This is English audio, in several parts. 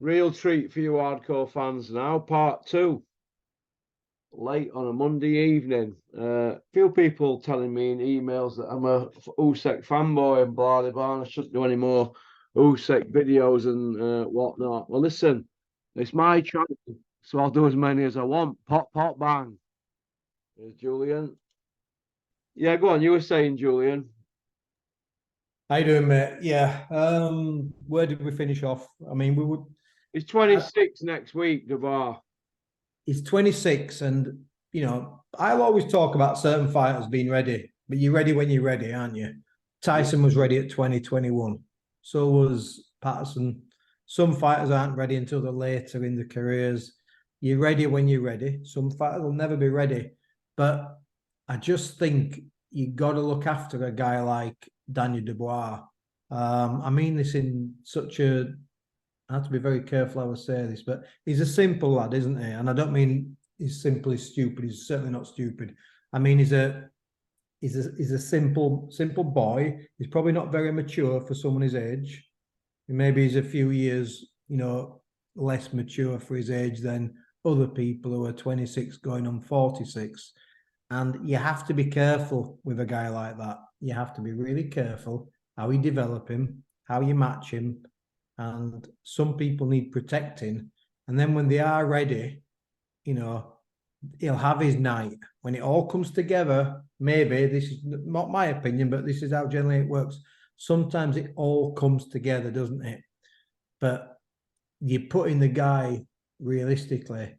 Real treat for you hardcore fans now. Part 2. Late on a Monday evening. Few people telling me in emails that I'm a Usyk fanboy and blah, blah, blah. I shouldn't do any more Usyk videos and whatnot. Well, listen, it's my channel, so I'll do as many as I want. Pop, pop, bang. Here's Julian. Yeah, go on. You were saying, Julian. How you doing, mate? Yeah. Where did we finish off? I mean, we would. It's 26 next week, Dubois. It's 26, and I'll always talk about certain fighters being ready, but you're ready when you're ready, aren't you? Tyson was ready at 2021. So was Patterson. Some fighters aren't ready until they're later in their careers. You're ready when you're ready. Some fighters will never be ready, but I just think you got to look after a guy like Daniel Dubois. I mean this in such a. I have to be very careful how I say this, but he's a simple lad, isn't he? And I don't mean he's simply stupid. He's certainly not stupid. I mean he's a simple boy. He's probably not very mature for someone his age. Maybe he's a few years, less mature for his age than other people who are 26 going on 46. And you have to be careful with a guy like that. You have to be really careful how you develop him, how you match him. And some people need protecting. And then when they are ready, he'll have his night. When it all comes together, maybe, this is not my opinion, but this is how generally it works. Sometimes it all comes together, doesn't it? But you put in the guy realistically.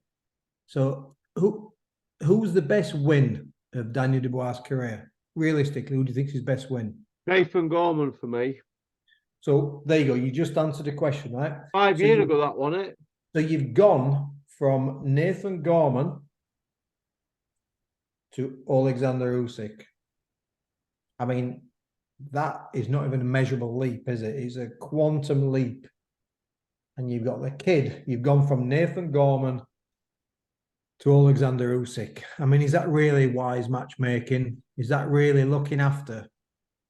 So who's the best win of Daniel Dubois' career? Realistically, who do you think is his best win? Nathan Gorman for me. So there you go. You just answered the question, right? 5 years ago, that won it. So you've gone from Nathan Gorman to Alexander Usyk. I mean, that is not even a measurable leap, is it? It's a quantum leap. And you've got the kid. You've gone from Nathan Gorman to Alexander Usyk. I mean, is that really wise matchmaking? Is that really looking after?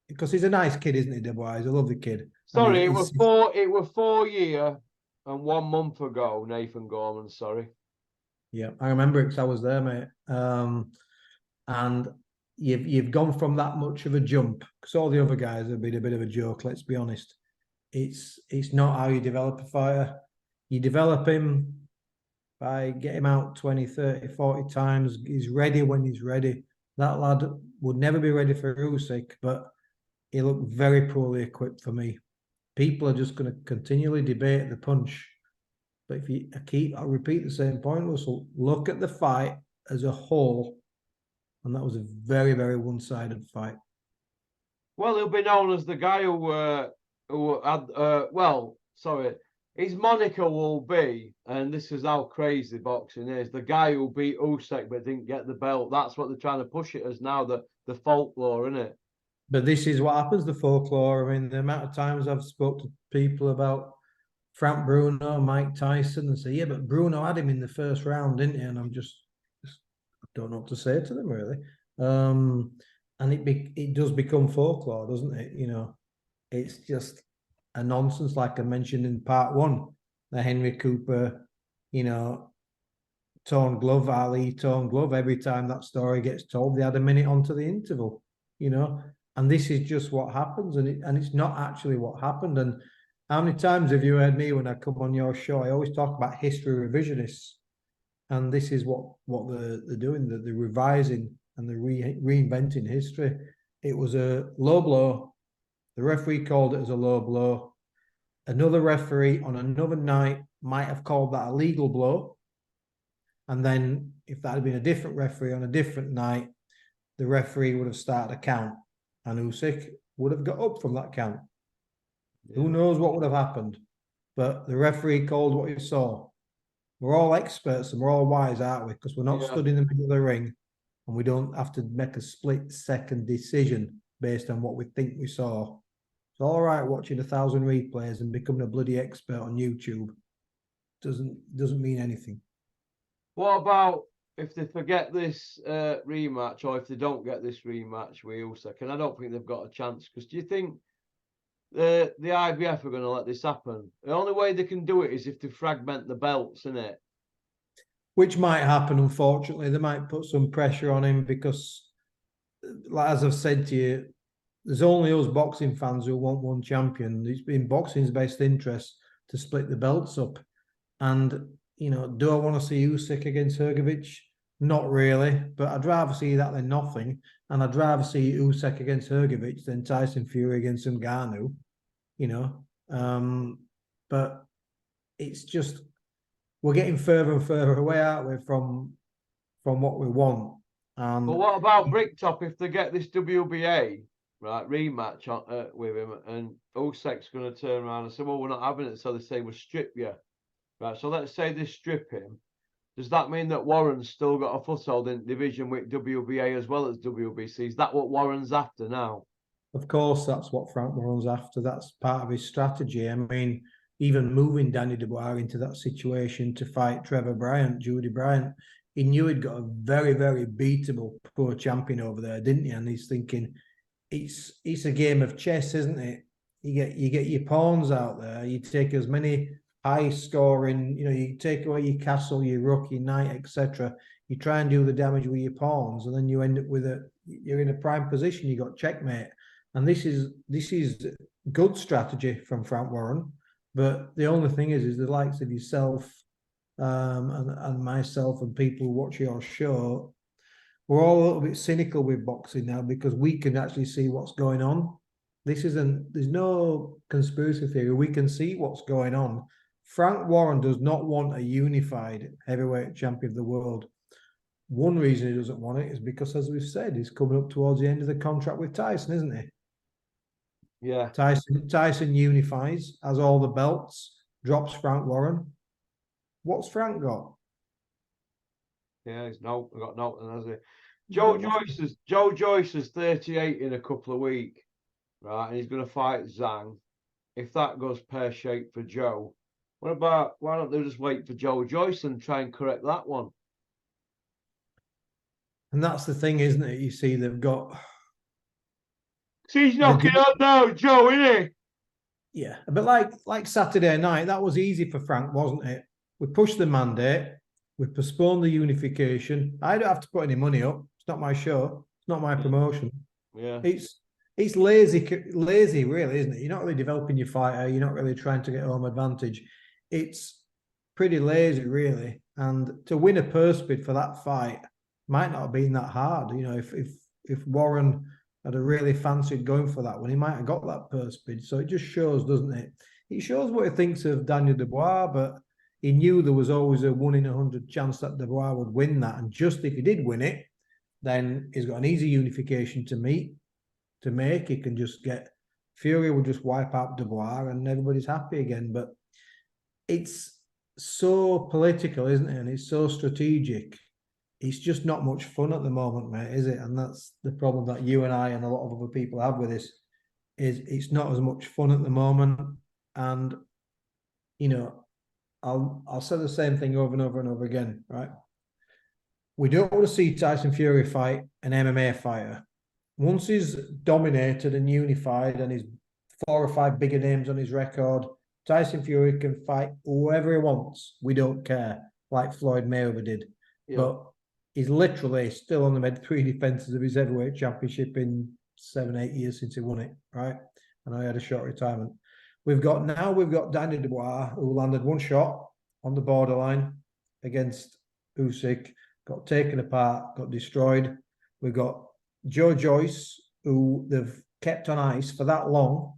Because he's a nice kid, isn't he, Dubois? He's a lovely kid. Sorry, it was 4 year and 1 month ago, Nathan Gorman, sorry. Yeah, I remember it because I was there, mate. And you've gone from that much of a jump, because all the other guys have been a bit of a joke, let's be honest. It's not how you develop a fighter. You develop him by get him out 20, 30, 40 times. He's ready when he's ready. That lad would never be ready for Usyk, but he looked very poorly equipped for me. People are just going to continually debate the punch. But if I'll repeat the same point, Russell, look at the fight as a whole. And that was a very, very one-sided fight. Well, he'll be known as the guy who had, his moniker will be, and this is how crazy boxing is, the guy who beat Usyk but didn't get the belt. That's what they're trying to push it as now, the folklore, isn't it? But this is what happens, the folklore. I mean, the amount of times I've spoke to people about Frank Bruno, Mike Tyson, and say, yeah, but Bruno had him in the first round, didn't he? And I'm just I don't know what to say to them, really. And it does become folklore, doesn't it? It's just a nonsense, like I mentioned in part 1, the Henry Cooper, torn glove, Ali torn glove. Every time that story gets told, they add a minute onto the interval, and this is just what happens, and it's not actually what happened. And how many times have you heard me when I come on your show? I always talk about history revisionists, and this is what they're doing. They're revising and they're reinventing history. It was a low blow. The referee called it as a low blow. Another referee on another night might have called that a legal blow. And then if that had been a different referee on a different night, the referee would have started a count. And Usyk would have got up from that count. Yeah. Who knows what would have happened? But the referee called what he saw. We're all experts and we're all wise, aren't we? Because we're not stood in the middle of the ring and we don't have to make a split-second decision based on what we think we saw. It's all right watching 1,000 replays and becoming a bloody expert on YouTube. Doesn't mean anything. What about if they forget this rematch, or if they don't get this rematch with Usyk? And I don't think they've got a chance, because do you think the IBF are going to let this happen? The only way they can do it is if they fragment the belts, isn't it? Which might happen, unfortunately. They might put some pressure on him because, like, as I've said to you, there's only us boxing fans who want one champion. It's in boxing's best interest to split the belts up. And, you know, do I want to see Usyk against Hrgovic? Not really, but I'd rather see that than nothing. And I'd rather see Usyk against Hrgovic than Tyson Fury against Ngannou, you know. But it's just, we're getting further and further away, aren't we, from what we want. But what about Bricktop if they get this WBA right rematch on, with him, and Usyk's going to turn around and say, "Well, we're not having it," so they say we'll strip you, right? So let's say they strip him. Does that mean that Warren's still got a foothold in division with WBA as well as WBC? Is that what Warren's after now? Of course, that's what Frank Warren's after. That's part of his strategy. I mean, even moving Danny Dubois into that situation to fight Trevor Bryant, Judy Bryant, he knew he'd got a very, very beatable pro champion over there, didn't he? And he's thinking, it's a game of chess, isn't it? You get your pawns out there. You take as many high scoring, you know, you take away your castle, your rook, your knight, etc. You try and do the damage with your pawns, and then you end up with you're in a prime position. You got checkmate. And this is good strategy from Frank Warren, but the only thing is the likes of yourself and myself and people who watch your show, we're all a little bit cynical with boxing now because we can actually see what's going on. There's no conspiracy theory. We can see what's going on. Frank Warren does not want a unified heavyweight champion of the world. One reason he doesn't want it is because, as we've said, he's coming up towards the end of the contract with Tyson, isn't he? Yeah. Tyson unifies, has all the belts, drops Frank Warren. What's Frank got? Yeah, he's got nothing, has he? Joe Joyce is 38 in a couple of weeks, right? And he's going to fight Zhang. If that goes pear-shaped for Joe, why don't they just wait for Joe Joyce and try and correct that one? And that's the thing, isn't it? You see, they've got. See, he's knocking on now, Joe, isn't he? Yeah, but like Saturday night, that was easy for Frank, wasn't it? We pushed the mandate, we postponed the unification. I don't have to put any money up. It's not my show. It's not my promotion. Yeah. It's lazy, really, isn't it? You're not really developing your fighter. You're not really trying to get home advantage. It's pretty lazy, really. And to win a purse bid for that fight might not have been that hard. You know, if Warren had a really fancied going for that one, he might have got that purse bid. So it just shows, doesn't it? It shows what he thinks of Daniel Dubois, but he knew there was always a 1 in 100 chance that Dubois would win that. And just if he did win it, then he's got an easy unification to make. He can just get Fury will just wipe out Dubois and everybody's happy again. But it's so political, isn't it? And it's so strategic. It's just not much fun at the moment, mate, is it? And that's the problem that you and I and a lot of other people have with this, is it's not as much fun at the moment. And, you know, I'll say the same thing over and over and over again, right? We don't want to see Tyson Fury fight an MMA fighter. Once he's dominated and unified and he's 4 or 5 bigger names on his record, Tyson Fury can fight whoever he wants. We don't care, like Floyd Mayweather did. Yeah. But he's literally still only made 3 defenses of his heavyweight championship in 7-8 years since he won it, right? And I had a short retirement. We've got Danny Dubois, who landed 1 shot on the borderline against Usyk, got taken apart, got destroyed. We've got Joe Joyce, who they've kept on ice for that long,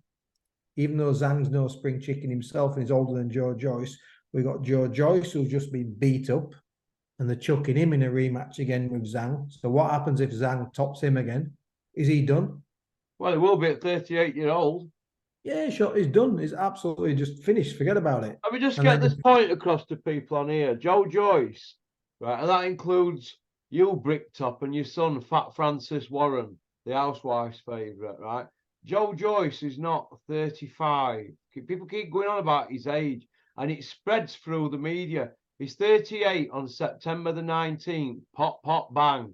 even though Zhang's no spring chicken himself and he's older than Joe Joyce. We've got Joe Joyce, who's just been beat up, and they're chucking him in a rematch again with Zhang. So what happens if Zhang tops him again? Is he done? Well, he will be at 38-year-old. Yeah, sure, he's done. He's absolutely just finished. Forget about it. Let me just get this point across to people on here. Joe Joyce, right, and that includes you, Bricktop, and your son, Fat Francis Warren, the housewife's favourite, right? Joe Joyce is not 35. People keep going on about his age, and it spreads through the media. He's 38 on September the 19th. Pop, pop, bang.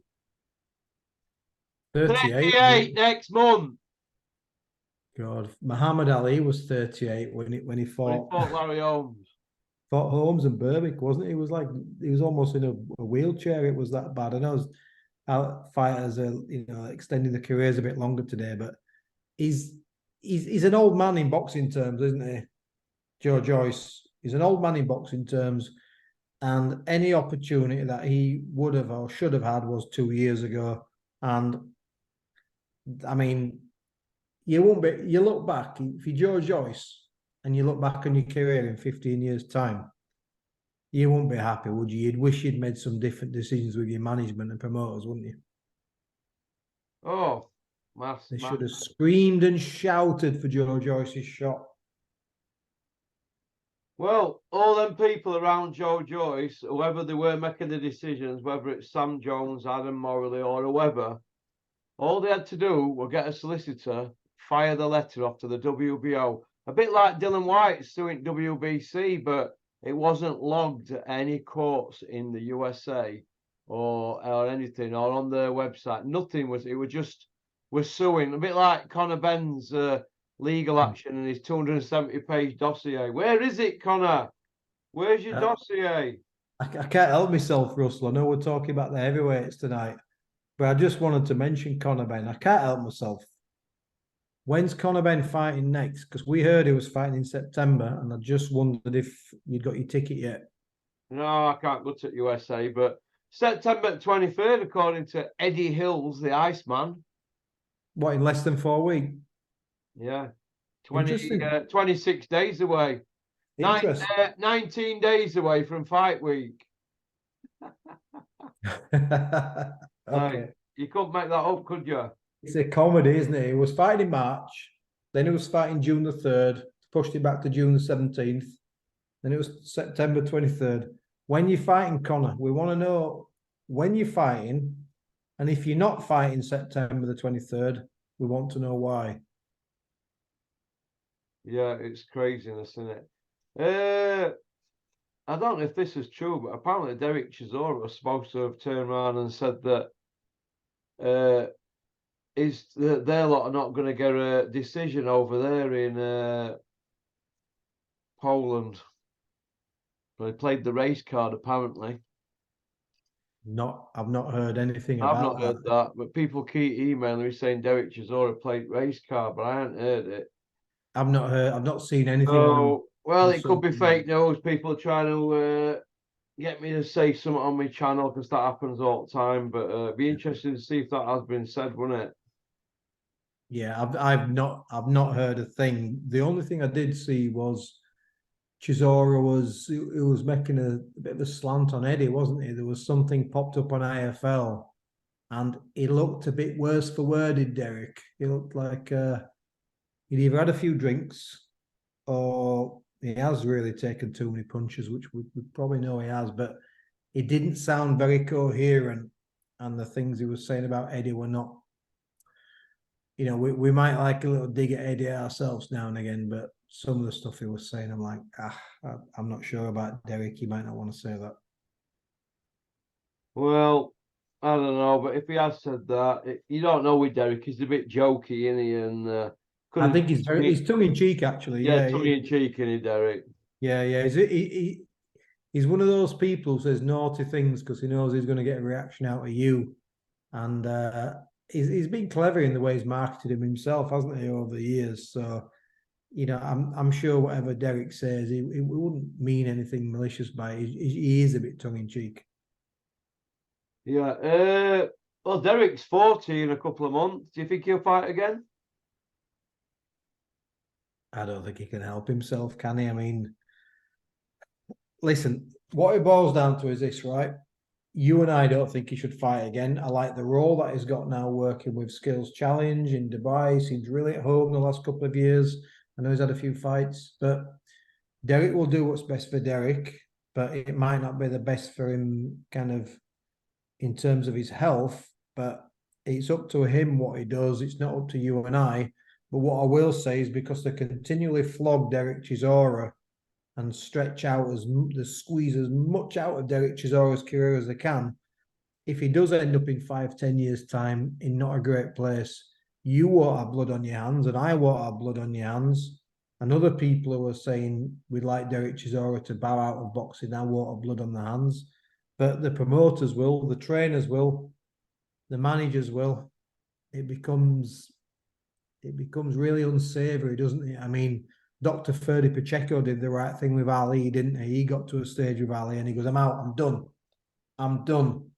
38 next month. God, Muhammad Ali was 38 when he When he fought fought Larry Holmes. fought Holmes and Berbick, wasn't he? He was like he was almost in a wheelchair. It was that bad. I know fighters are extending their careers a bit longer today, but he's he's an old man in boxing terms, isn't he? Joe Joyce. He's an old man in boxing terms, and any opportunity that he would have or should have had was 2 years ago. And I mean, you won't be. You look back if you're Joe Joyce and you look back on your career in 15 years' time, you won't be happy, would you? You'd wish you'd made some different decisions with your management and promoters, wouldn't you? Oh, They should have screamed and shouted for Joe Joyce's shot. Well, all them people around Joe Joyce, whoever they were making the decisions, whether it's Sam Jones, Adam Morley, or whoever, all they had to do was get a solicitor, fire the letter off to the WBO. A bit like Dylan White suing WBC, but it wasn't logged at any courts in the USA or anything, or on their website. Nothing was. It was just was suing. A bit like Conor Benn's legal action and his 270-page dossier. Where is it, Conor? Where's your dossier? I can't help myself, Russell. I know we're talking about the heavyweights tonight, but I just wanted to mention Conor Benn. I can't help myself. When's Conor Benn fighting next? Because we heard he was fighting in September, and I just wondered if you'd got your ticket yet. No, I can't go to USA, but September 23rd, according to Eddie Hills, the Iceman. What, in less than 4 weeks? Yeah. 26 days away. 19 days away from fight week. Okay. You couldn't make that up, could you? It's a comedy, isn't it? He was fighting in March, then he was fighting June the 3rd, pushed it back to June the 17th, then it was September 23rd. When you're fighting, Conor, we want to know when you're fighting, and if you're not fighting September the 23rd, we want to know why. Yeah, it's craziness, isn't it? I don't know if this is true, but apparently Derek Chisora was supposed to have turned around and said that their lot are not going to get a decision over there in Poland. They played the race card, apparently. I've not heard anything I've about not heard that, but people keep emailing me saying Derek Chisora played race card, but I haven't heard it. I've not seen anything. So, well, it could be fake news. People are trying to get me to say something on my channel because that happens all the time. But it'd be interesting to see if that has been said, wouldn't it? Yeah, I've not heard a thing. The only thing I did see was Chisora was making a bit of a slant on Eddie, wasn't he? There was something popped up on IFL, and he looked a bit worse for worded, Derek. He looked like he'd either had a few drinks or he has really taken too many punches, which we probably know he has, but he didn't sound very coherent, and the things he was saying about Eddie were not. We might like a little dig at Eddie ourselves now and again, but some of the stuff he was saying, I'm like, I'm not sure about Derek. He might not want to say that. Well, I don't know, but if he has said that, you don't know with Derek. He's a bit jokey, isn't he? And I think he's tongue in cheek, actually. Yeah, tongue in cheek, isn't he, Derek? Yeah. He's one of those people who says naughty things because he knows he's going to get a reaction out of you, and he's been clever in the way he's marketed him himself, hasn't he, over the years? So, I'm sure whatever Derek says, he wouldn't mean anything malicious by it. He is a bit tongue in cheek. Yeah. Well, Derek's 40 in a couple of months. Do you think he'll fight again? I don't think he can help himself, can he? I mean, listen, what it boils down to is this, right? You and I don't think he should fight again. I like the role that he's got now working with Skills Challenge in Dubai. He seems really at home the last couple of years. I know he's had a few fights, but Derek will do what's best for Derek, but it might not be the best for him kind of in terms of his health, but it's up to him what he does. It's not up to you and I. But what I will say is because they continually flog Derek Chisora and squeeze as much out of Derek Chisora's career as they can, if he does end up in 5-10 years' time in not a great place, you won't have blood on your hands, and I won't have blood on your hands. And other people who are saying we'd like Derek Chisora to bow out of boxing, I won't have blood on the hands. But the promoters will, the trainers will, the managers will. It becomes really unsavory, doesn't it? I mean, Dr. Ferdy Pacheco did the right thing with Ali, didn't he? He got to a stage with Ali and he goes, I'm out, I'm done. I'm done.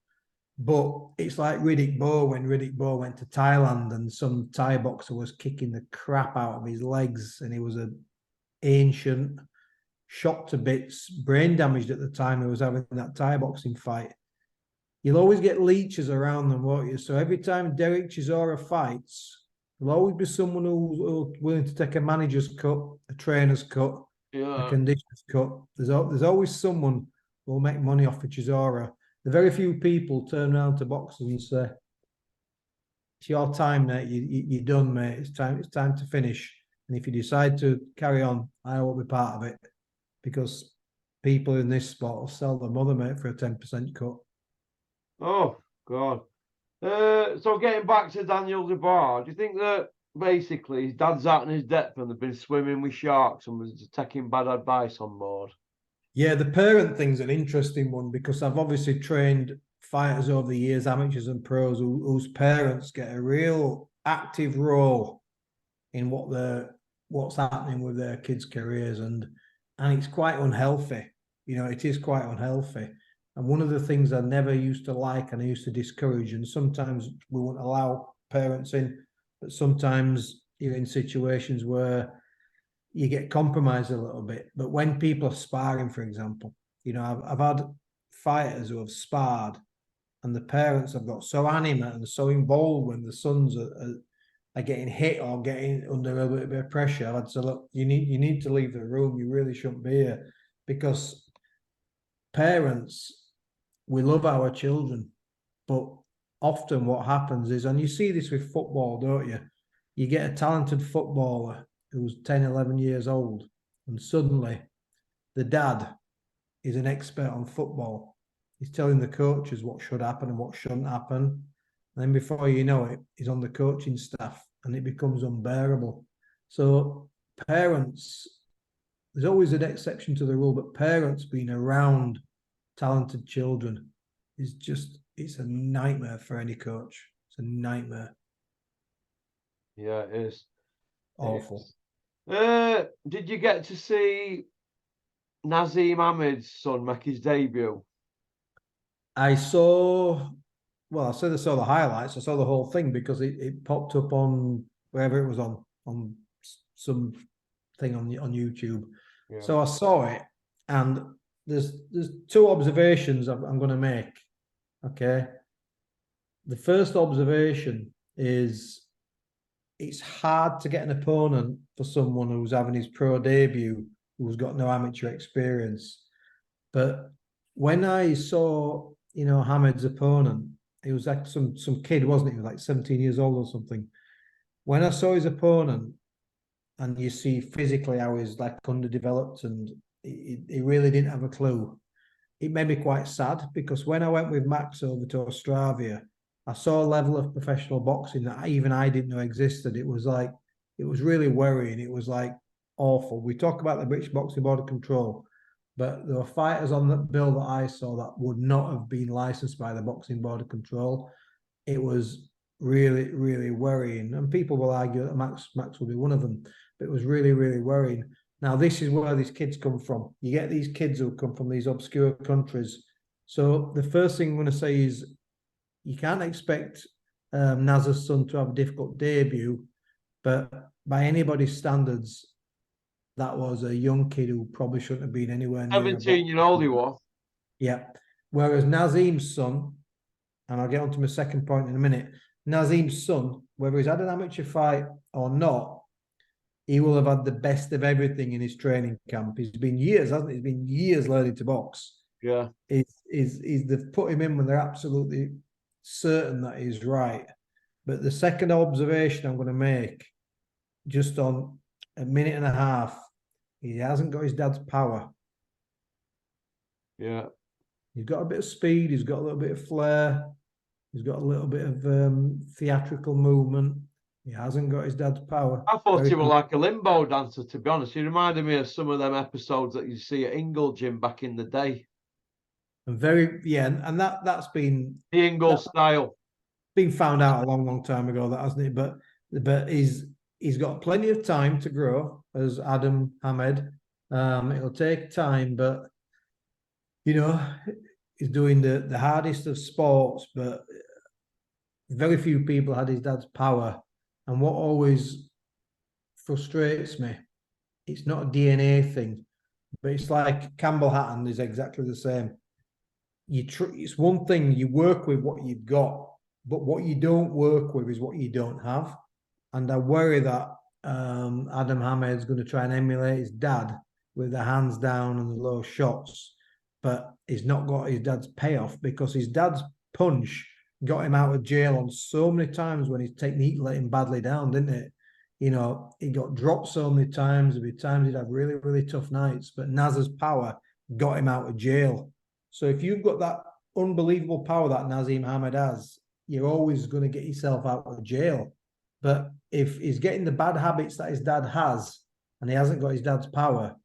But it's like Riddick Bowe when Riddick Bowe went to Thailand and some Thai boxer was kicking the crap out of his legs and he was an ancient, shot to bits, brain damaged at the time he was having that Thai boxing fight. You'll always get leeches around them, won't you? So every time Derek Chisora fights, there'll always be someone who's willing to take a manager's cut, a trainer's cut, a conditioner's cut. There's always someone who'll make money off of Chisora. The very few people turn around to boxers and say, it's your time, mate. You're done, mate. It's time to finish. And if you decide to carry on, I won't be part of it. Because people in this sport will sell their mother, mate, for a 10% cut. Oh, God. So getting back to Daniel Dubois, do you think that basically his dad's out in his depth and they've been swimming with sharks and was taking bad advice on board? Yeah, the parent thing's an interesting one because I've obviously trained fighters over the years, amateurs and pros, whose parents get a real active role in what's happening with their kids' careers, and it's quite unhealthy. You know, it is quite unhealthy. And one of the things I never used to like and I used to discourage, and sometimes we won't allow parents in, but sometimes you're in situations where you get compromised a little bit. But when people are sparring, for example, you know, I've had fighters who have sparred and the parents have got so animate and so involved when the sons are getting hit or getting under a little bit of pressure. I'd say, look, you need to leave the room. You really shouldn't be here. Because parents, we love our children, but often what happens is, and you see this with football, don't you? You get a talented footballer who's 10, 11 years old, and suddenly the dad is an expert on football. He's telling the coaches what should happen and what shouldn't happen. And then before you know it, he's on the coaching staff and it becomes unbearable. So parents, there's always an exception to the rule, but parents being around talented children is just, it's a nightmare for any coach. It's a nightmare. Yeah, it is. Awful. Did you get to see Nazim Ahmed's son make his debut? I saw the highlights. I saw the whole thing because it popped up on wherever it was on some thing on YouTube. Yeah. So I saw it, and there's two observations I'm going to make. Okay. The first observation is it's hard to get an opponent for someone who's having his pro debut who's got no amateur experience. But when I saw, you know, Hamed's opponent, he was like some kid, wasn't he? He was like 17 years old or something. When I saw his opponent, and you see physically how he's like underdeveloped and he really didn't have a clue, it made me quite sad because when I went with Max over to Australia, I saw a level of professional boxing that even I didn't know existed. It was really worrying. It was like awful. We talk about the British Boxing Board of Control, but there were fighters on the bill that I saw that would not have been licensed by the Boxing Board of Control. It was really, really worrying. And people will argue that Max will be one of them, but it was really, really worrying. Now, this is where these kids come from. You get these kids who come from these obscure countries. So the first thing I'm going to say is you can't expect Naz's son to have a difficult debut, but by anybody's standards, that was a young kid who probably shouldn't have been anywhere near. 17-year-old he was. Yeah. Whereas Nazim's son, and I'll get on to my second point in a minute, Nazim's son, whether he's had an amateur fight or not, he will have had the best of everything in his training camp. He's been years, hasn't he? He's been years learning to box. Yeah. They've put him in when they're absolutely certain that he's right. But the second observation I'm going to make, just on a minute and a half, he hasn't got his dad's power. Yeah. He's got a bit of speed. He's got a little bit of flair. He's got a little bit of theatrical movement. He hasn't got his dad's power. I thought Very he was good. like a limbo dancer, to be honest. He reminded me of some of them episodes that you see at Ingle Gym back in the day. And very, yeah, and that's been The Ingle style. found out a long, long time ago, that hasn't it? But he's got plenty of time to grow as Adam Hamed. It'll take time, but you know, he's doing the hardest of sports, but very few people had his dad's power. And what always frustrates me, it's not a DNA thing, but it's like Campbell Hatton is exactly the same. It's one thing, you work with what you've got, but what you don't work with is what you don't have. And I worry that Adam Hamed's going to try and emulate his dad with the hands down and the low shots, but he's not got his dad's payoff, because his dad's punch got him out of jail on so many times when his technique let him badly down, didn't it? You know, he got dropped so many times. There'd be times he'd have really, really tough nights, but Naz's power got him out of jail. So if you've got that unbelievable power that Nazim Hamed has, you're always going to get yourself out of jail. But if he's getting the bad habits that his dad has, and he hasn't got his dad's power,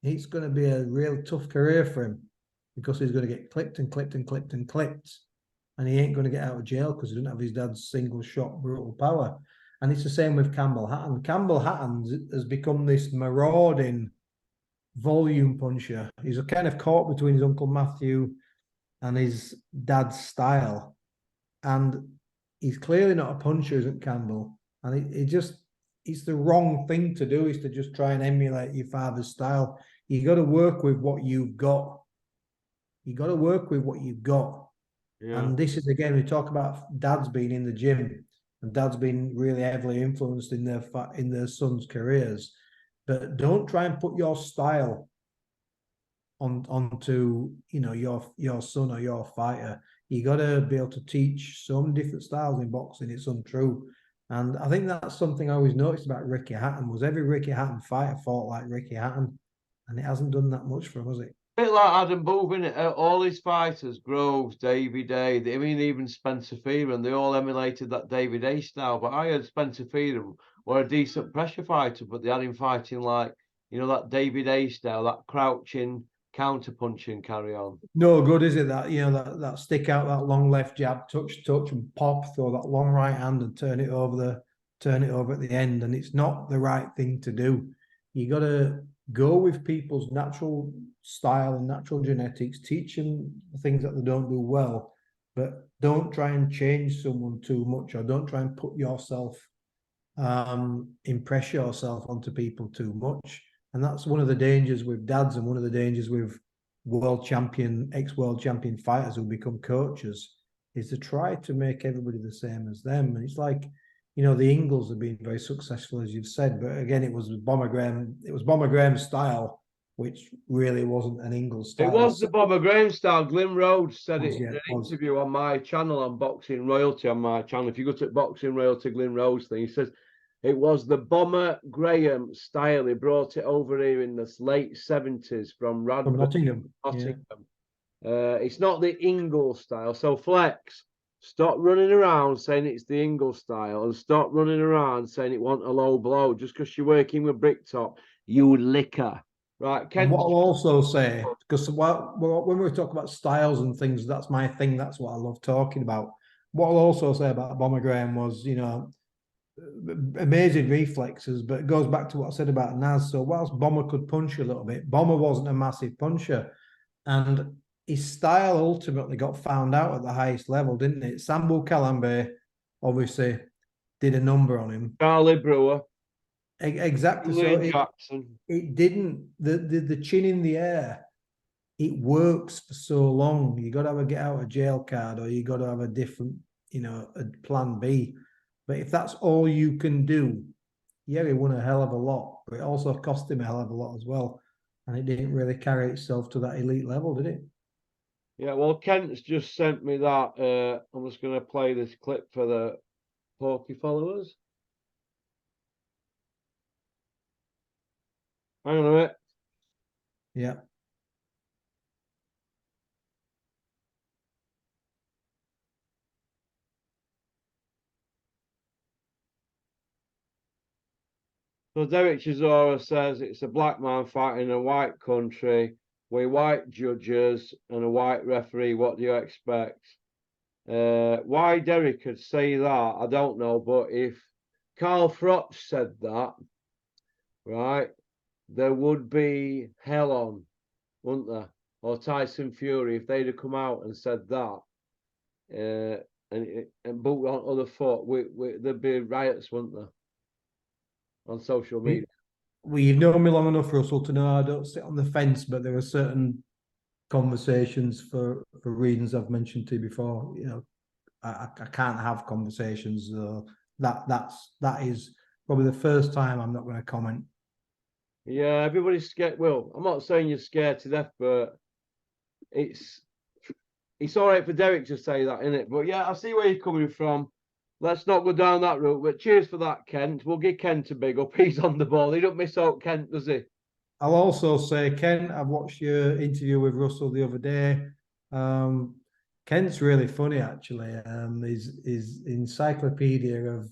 it's going to be a real tough career for him, because he's going to get clipped and clipped and clipped and clipped. And he ain't going to get out of jail because he doesn't have his dad's single shot brutal power. And it's the same with Campbell Hatton. Campbell Hatton has become this marauding volume puncher. He's kind of caught between his Uncle Matthew and his dad's style. And he's clearly not a puncher, isn't Campbell? And it's the wrong thing to do, is to just try and emulate your father's style. You got to work with what you've got. You got to work with what you've got. Yeah. And this is, again, we talk about dads being in the gym, and dads being really heavily influenced in their sons' careers. But don't try and put your style onto your son or your fighter. You got to be able to teach some different styles in boxing. It's untrue. And I think that's something I always noticed about Ricky Hatton, was every Ricky Hatton fighter fought like Ricky Hatton, and it hasn't done that much for him, has it? A bit like Adam Booth, innit? All his fighters, Groves, Davy Day, I mean, even Spencer Fearon, they all emulated that Davy Day style. But I heard Spencer Fearon were a decent pressure fighter, but they had him fighting like, that Davy Day style, that crouching, counter punching, carry on. No good, is it? That stick out, that long left jab, touch, and pop, throw that long right hand and turn it over at the end. And it's not the right thing to do. You got to go with people's natural style and natural genetics, teach them the things that they don't do well, but don't try and change someone too much, or don't try and put yourself, impress yourself onto people too much. And that's one of the dangers with dads, and one of the dangers with ex-world champion fighters who become coaches, is to try to make everybody the same as them. And it's like, the Ingles have been very successful, as you've said, but again, it was Bomber Graham's style, which really wasn't an Ingles style. It was the Bomber Graham style. Glenn Rhodes said it in an interview on my channel, on Boxing Royalty, on my channel. If you go to Boxing Royalty, Glenn Rhodes thing, he says it was the Bomber Graham style. He brought it over here in the late 70s from Radford, from Nottingham. It's not the Ingle style. So Flex, stop running around saying it's the Ingle style, and stop running around saying it wasn't a low blow. Just because you're working with Bricktop, you licker. Right, And what I'll also say, because when we talk about styles and things, that's my thing. That's what I love talking about. What I'll also say about Bomber Graham was, amazing reflexes, but it goes back to what I said about Naz. So whilst Bomber could punch a little bit, Bomber wasn't a massive puncher, and his style ultimately got found out at the highest level, didn't it? Sambo Kalambe obviously did a number on him. Charlie Brewer. Exactly. Julian Jackson. It didn't, the chin in the air, it works for so long. You got to have a get out of jail card, or you got to have a different, a plan B. But if that's all you can do, yeah, he won a hell of a lot, but it also cost him a hell of a lot as well. And it didn't really carry itself to that elite level, did it? Yeah, well, Kent's just sent me that. I'm just going to play this clip for the Porky followers. Hang on a minute. Yeah. So Derek Chisora says it's a black man fighting in a white country with white judges and a white referee. What do you expect? Why Derek could say that, I don't know. But if Carl Froch said that, right, there would be hell on, wouldn't there? Or Tyson Fury, if they'd have come out and said that, and boot on other foot, there'd be riots, wouldn't there? On social media. Well, you've known me long enough, Russell, to know I don't sit on the fence, but there are certain conversations for reasons I've mentioned to you before. You know, I can't have conversations. That is probably the first time I'm not going to comment. Yeah, everybody's scared. Well, I'm not saying you're scared to death, but it's all right for Derek to say that, isn't it? But yeah, I see where you're coming from. Let's not go down that route. But cheers for that, Kent. We'll give Kent a big up. He's on the ball. He don't miss out, Kent, does he? I'll also say, Ken, I've watched your interview with Russell the other day. Kent's really funny, actually. His encyclopedia of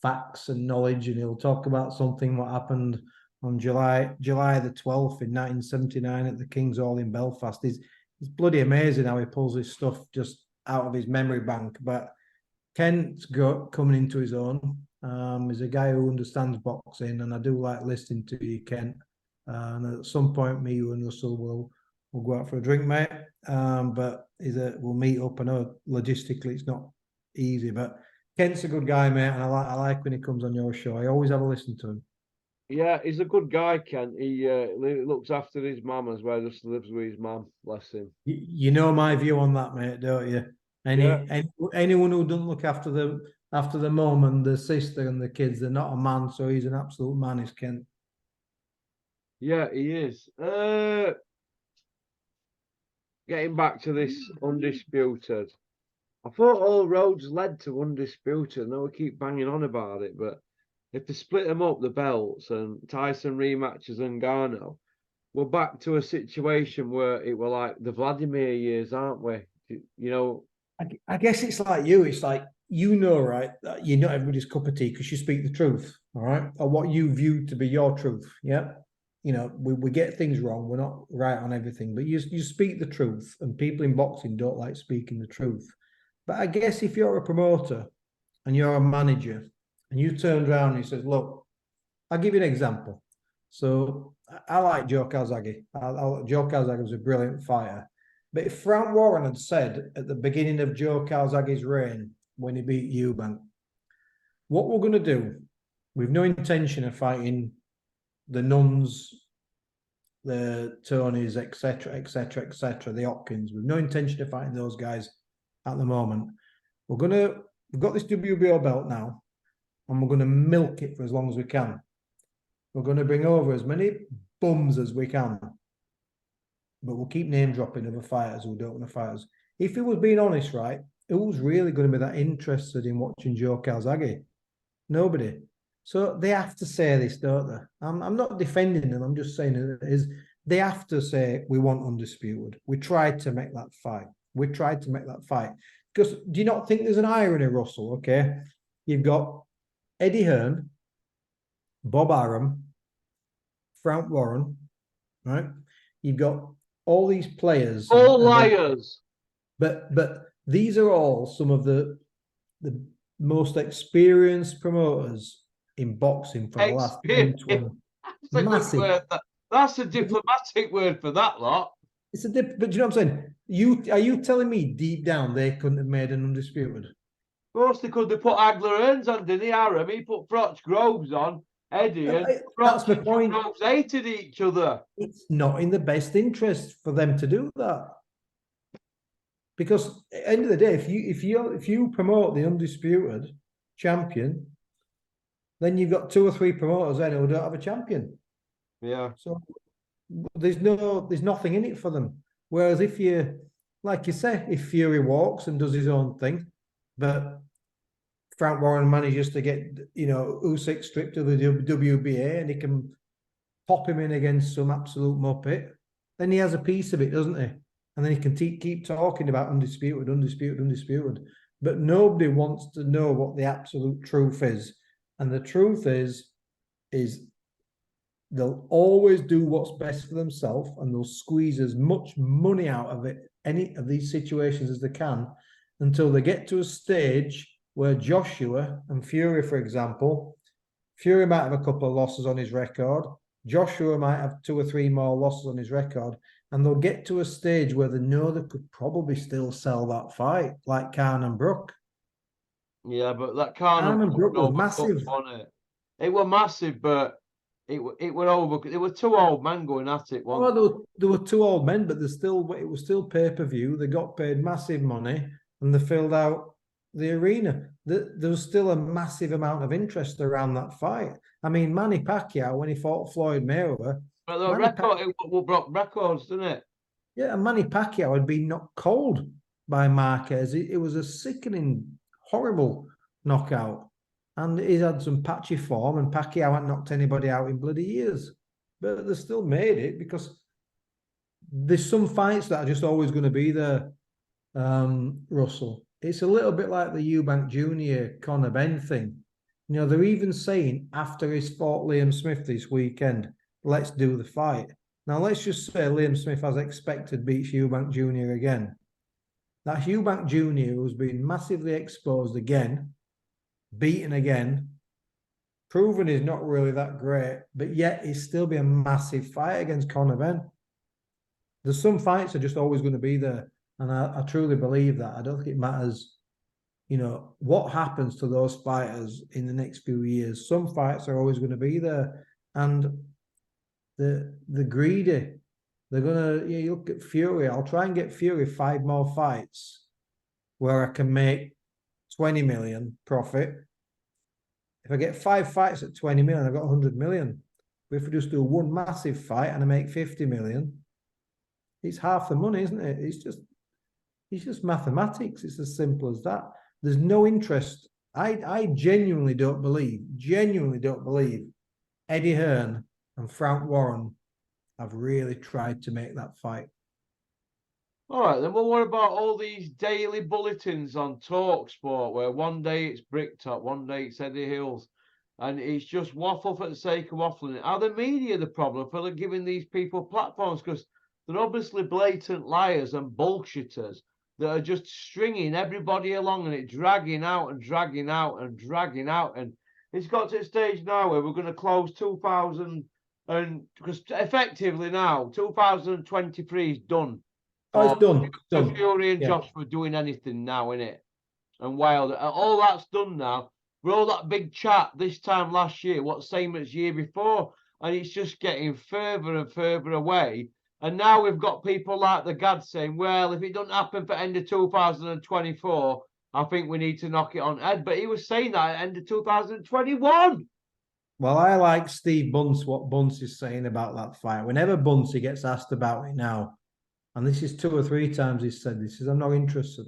facts and knowledge, and he'll talk about something what happened on July the 12th in 1979 at the King's Hall in Belfast. It's bloody amazing how he pulls his stuff just out of his memory bank. But Kent's coming into his own. He's a guy who understands boxing, and I do like listening to you, Kent. And at some point, me, you, and Russell will go out for a drink, mate. But we'll meet up. I know logistically it's not easy, but Kent's a good guy, mate, and I like when he comes on your show. I always have a listen to him. Yeah, he's a good guy, Kent. He looks after his mum as well. Just lives with his mum. Bless him. You know my view on that, mate, don't you? Anyone who doesn't look after the mum and the sister and the kids, they're not a man. So he's an absolute man, is Kent. Yeah, he is. Getting back to this Undisputed. I thought all roads led to Undisputed. I know we keep banging on about it, but if they split them up, the belts, and Tyson rematches and Ngannou, we're back to a situation where it were like the Vladimir years, aren't we? You know, I guess it's like you. It's like, you know, right, that you're not everybody's cup of tea because you speak the truth, all right? Or what you view to be your truth, yeah? You know, we get things wrong. We're not right on everything, but you speak the truth, and people in boxing don't like speaking the truth. But I guess if you're a promoter and you're a manager and you turned around and you said, look, I'll give you an example. So I like Joe Calzaghe. Joe Calzaghe was a brilliant fighter. But if Frank Warren had said at the beginning of Joe Calzaghe's reign, when he beat Eubank, what we're going to do, we've no intention of fighting the Nuns, the Tonys, etc., the Hopkins. We've no intention of fighting those guys at the moment. We've got this WBO belt now, and we're going to milk it for as long as we can. We're going to bring over as many bums as we can, but we'll keep name dropping other fighters who don't want to fight us. If he was being honest, right, who's really going to be that interested in watching Joe Calzaghe? Nobody. So they have to say this, don't they? I'm not defending them. I'm just saying it is. They have to say, we want Undisputed. We tried to make that fight. Because do you not think there's an irony, Russell? Okay. You've got Eddie Hearn, Bob Arum, Frank Warren, right? You've got all these players. All liars. But these are all some of the most experienced promoters in boxing for the last 10, 20. Massive. That's a diplomatic word for that lot. But do you know what I'm saying? Are you telling me deep down they couldn't have made an Undisputed? Of course they could. They put Agler Earns on, didn't he, Aram? He put Froch Groves on, Eddie, and that's the point. Groves hated each other. It's not in the best interest for them to do that. Because at the end of the day, if you promote the Undisputed champion, then you've got 2 or 3 promoters then who don't have a champion. Yeah. So there's nothing in it for them. Whereas if you, like you say, if Fury walks and does his own thing, but Frank Warren manages to get, Usyk stripped of the WBA and he can pop him in against some absolute muppet, then he has a piece of it, doesn't he? And then he can keep talking about Undisputed. But nobody wants to know what the absolute truth is. And the truth is They'll always do what's best for themselves, and they'll squeeze as much money out of it, any of these situations, as they can, until they get to a stage where Joshua and Fury, for example, Fury might have a couple of losses on his record. Joshua might have 2 or 3 more losses on his record, and they'll get to a stage where they know they could probably still sell that fight, like Khan and Brook. Yeah, but that can't Khan have and Brook was massive. on it. It was massive, but it were over. It were 2 old men going at it. One. Oh, there were 2 old men, but it was still pay-per-view. They got paid massive money, and they filled out the arena. There was still a massive amount of interest around that fight. I mean, Manny Pacquiao, when he fought Floyd Mayweather, But the record, it broke records, didn't it? yeah, and Manny Pacquiao had been knocked cold by Marquez. It was a sickening, horrible knockout. And he's had some patchy form, and Pacquiao hadn't knocked anybody out in bloody years. But they still made it because there's some fights that are just always going to be there, Russell. It's a little bit like the Eubank Jr. Conor Benn thing. You know, they're even saying after he's fought Liam Smith this weekend, let's do the fight. Now, let's just say Liam Smith, as expected, beats Eubank Jr. again. That Eubank Jr. who's been massively exposed again, beaten again, proven he's not really that great, but yet it's still be a massive fight against Conor Benn. There's some fights are just always going to be there, and I truly believe that. I don't think it matters, you know, what happens to those fighters in the next few years. Some fights are always going to be there, and the greedy, they're gonna. You look at Fury. I'll try and get Fury 5 more fights where I can make 20 million profit. If I get 5 fights at 20 million, I've got 100 million. But if we just do one massive fight and I make 50 million, it's half the money, isn't it? It's just mathematics. It's as simple as that. There's no interest. I genuinely don't believe Eddie Hearn and Frank Warren have really tried to make that fight. All right, then. Well, what about all these daily bulletins on TalkSport, where one day it's Bricktop, one day it's Eddie Hills, and it's just waffle for the sake of waffling? Are the media the problem for giving these people platforms? Because they're obviously blatant liars and bullshitters that are just stringing everybody along, and it dragging out and dragging out and dragging out. And it's got to a stage now where we're going to close 2000, and because effectively now 2023 is done. Oh, it's done. So Fury and Yeah. Josh were doing anything now, innit? And Wilder, all that's done now. We're all that big chat this time last year, what same as year before, and it's just getting further and further away. And now we've got people like the Gad saying, well, if it doesn't happen for end of 2024, I think we need to knock it on head. But he was saying that at end of 2021. Well, I like Steve Bunce, what Bunce is saying about that fight. Whenever Bunce gets asked about it now, and this is 2 or 3 times he's said this, I'm not interested.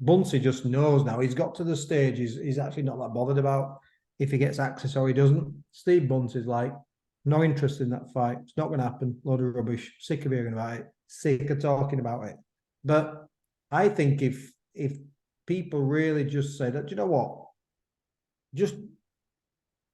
Buncey just knows now. He's got to the stage he's actually not that bothered about if he gets access or he doesn't. Steve Bunce is like, no interest in that fight. It's not going to happen. Load of rubbish. Sick of hearing about it. Sick of talking about it. But I think if people really just say that, you know what? Just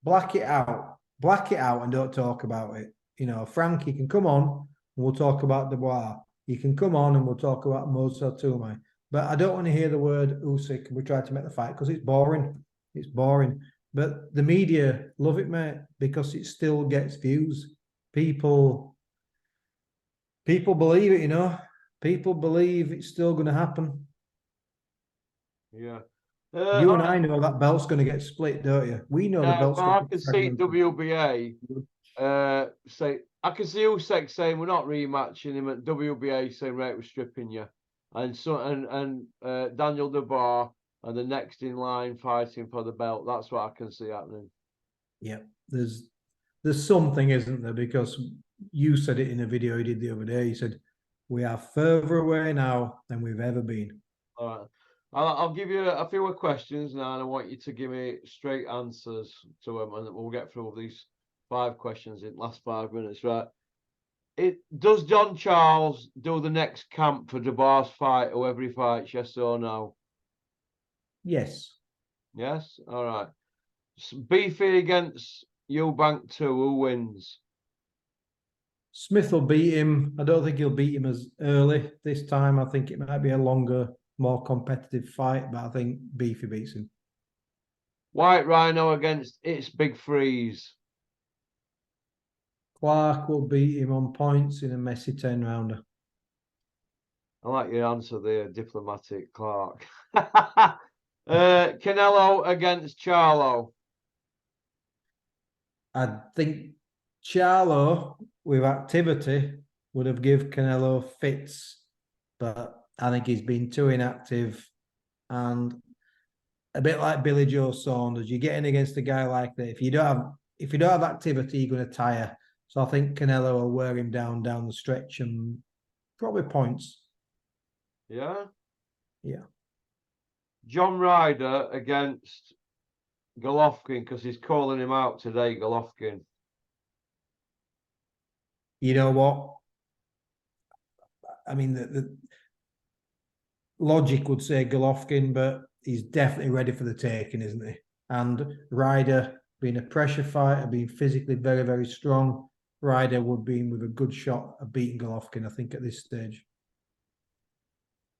black it out. Black it out and don't talk about it. You know, Frank, you can come on and we'll talk about Dubois. You can come on and we'll talk about Mosa Toumai. But I don't want to hear the word Usyk. We tried to make the fight because it's boring. It's boring. But the media love it, mate, because it still gets views. People believe it, you know. People believe it's still going to happen. Yeah. You and I know that belt's going to get split, don't you? We know the belt's going to get split. I can see WBA say, I can see Usyk saying we're not rematching him, at WBA saying, right, we're stripping you. And so Daniel Dubois and the next in line fighting for the belt. That's what I can see happening. Yeah, there's something, isn't there? Because you said it in a video you did the other day. You said we are further away now than we've ever been. All right, I'll give you a few questions now, and I want you to give me straight answers to them, and we'll get through these 5 questions in the last 5 minutes, right? Does John Charles do the next camp for Dubois' fight, whoever he fights, yes or no? Yes. Yes? All right. Beefy against Eubank 2, who wins? Smith will beat him. I don't think he'll beat him as early this time. I think it might be a longer, more competitive fight, but I think Beefy beats him. White Rhino against It's Big Freeze. Clark will beat him on points in a messy 10-rounder. I like your answer there, diplomatic Clark. Canelo against Charlo. I think Charlo, with activity, would have give Canelo fits, but I think he's been too inactive. And a bit like Billy Joe Saunders, you're getting against a guy like that. If you don't have activity, you're going to tire. So I think Canelo will wear him down the stretch and probably points. Yeah? Yeah. John Ryder against Golovkin, because he's calling him out today, Golovkin. You know what? I mean, the logic would say Golovkin, but he's definitely ready for the taking, isn't he? And Ryder, being a pressure fighter, being physically very, very strong, Ryder would be in with a good shot of beating Golovkin, I think, at this stage.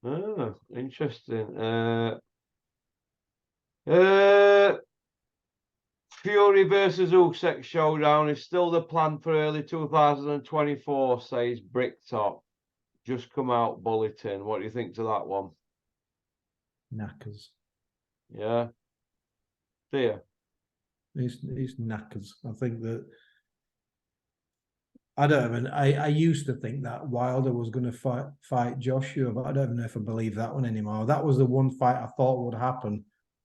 Oh, interesting. Fury versus Usyk showdown is still the plan for early 2024, says Bricktop. Just come out bulletin. What do you think to that one? Knackers. Yeah. There. He's knackers. I think that I don't even. I used to think that Wilder was going to fight Joshua, but I don't even know if I believe that one anymore. That was the one fight I thought would happen,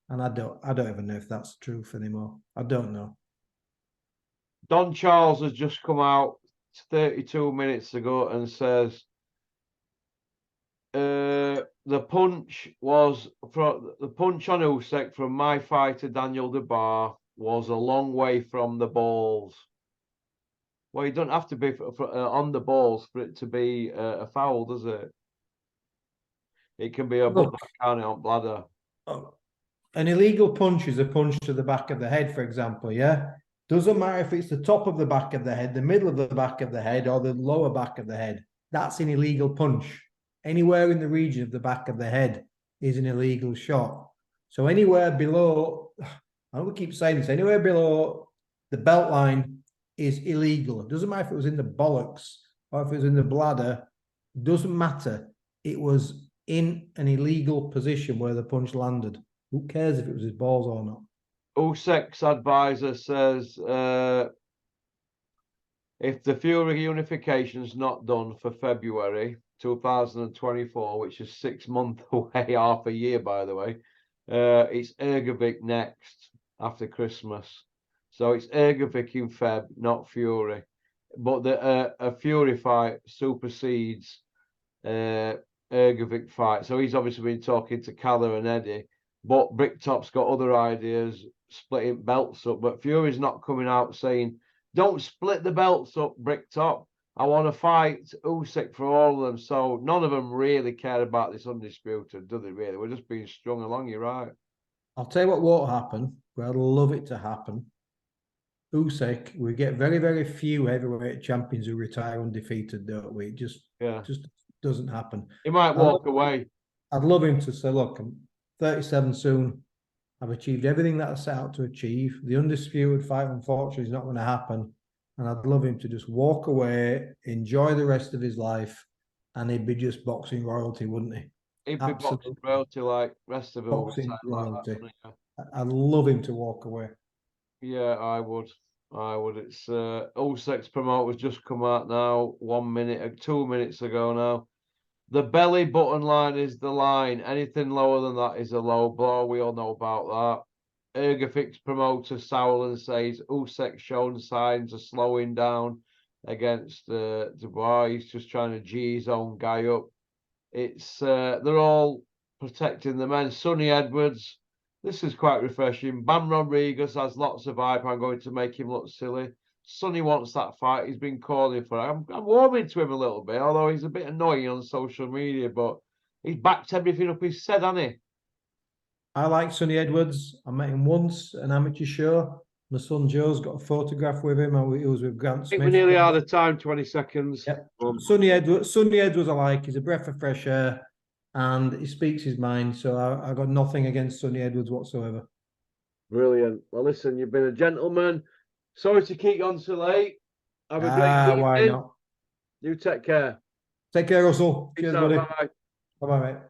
and I don't even know if that's the truth anymore. I don't know. Don Charles has just come out 32 minutes ago and says the punch on Usyk from my fighter Daniel Dubois was a long way from the balls. Well, you don't have to be on the balls for it to be a foul, does it? It can be a butt back on bladder. An illegal punch is a punch to the back of the head, for example, yeah? Doesn't matter if it's the top of the back of the head, the middle of the back of the head, or the lower back of the head. That's an illegal punch. Anywhere in the region of the back of the head is an illegal shot. So anywhere below, I don't keep saying this, anywhere below the belt line is illegal. It doesn't matter if it was in the bollocks or if it was in the bladder. It doesn't matter. It was in an illegal position where the punch landed. Who cares if it was his balls or not? Usyk's advisor says if the Fury unification is not done for February 2024, which is 6 months away, half a year, by the way, it's Ergovic next after Christmas. So it's Ergovic in Feb, not Fury. But a Fury fight supersedes Ergovic fight. So he's obviously been talking to Calla and Eddie. But Bricktop's got other ideas, splitting belts up. But Fury's not coming out saying, don't split the belts up, Bricktop. I want to fight Usyk for all of them. So none of them really care about this undisputed, do they really? We're just being strung along, you're right. I'll tell you what won't happen, but I'd love it to happen. Usyk, we get very, very few heavyweight champions who retire undefeated, don't we? It just doesn't happen. He might walk away. I'd love him to say, look, I'm 37 soon. I've achieved everything that I set out to achieve. The undisputed fight, unfortunately, is not going to happen. And I'd love him to just walk away, enjoy the rest of his life, and he'd be just boxing royalty, wouldn't he? He'd be boxing royalty like rest of them. Boxing royalty. I'd love him to walk away. Yeah, I would. It's Usyk's promoter's just come out now, 1 minute, 2 minutes ago now. The belly button line is the line. Anything lower than that is a low blow. We all know about that. Ergovic's promoter Sauerland says Usyk's shown signs of slowing down against Dubois. He's just trying to G his own guy up. It's they're all protecting the men. Sonny Edwards. This is quite refreshing. Bam Rodriguez has lots of hype. I'm going to make him look silly. Sonny wants that fight. He's been calling for it. I'm warming to him a little bit, although he's a bit annoying on social media, but he's backed everything up he said, hasn't he? I like Sonny Edwards. I met him once, an amateur show. My son Joe's got a photograph with him. He was with Grant I think Smith. we nearly out of time, 20 seconds. Yeah. Sonny Edwards I like. He's a breath of fresh air and he speaks his mind. So I got nothing against Sonny Edwards whatsoever. Brilliant. Well, listen, you've been a gentleman. Sorry to keep you on so late. Have a great evening. Why not? You take care. Take care, Russell. Peace Cheers, out. buddy. Bye-bye. Bye-bye, mate.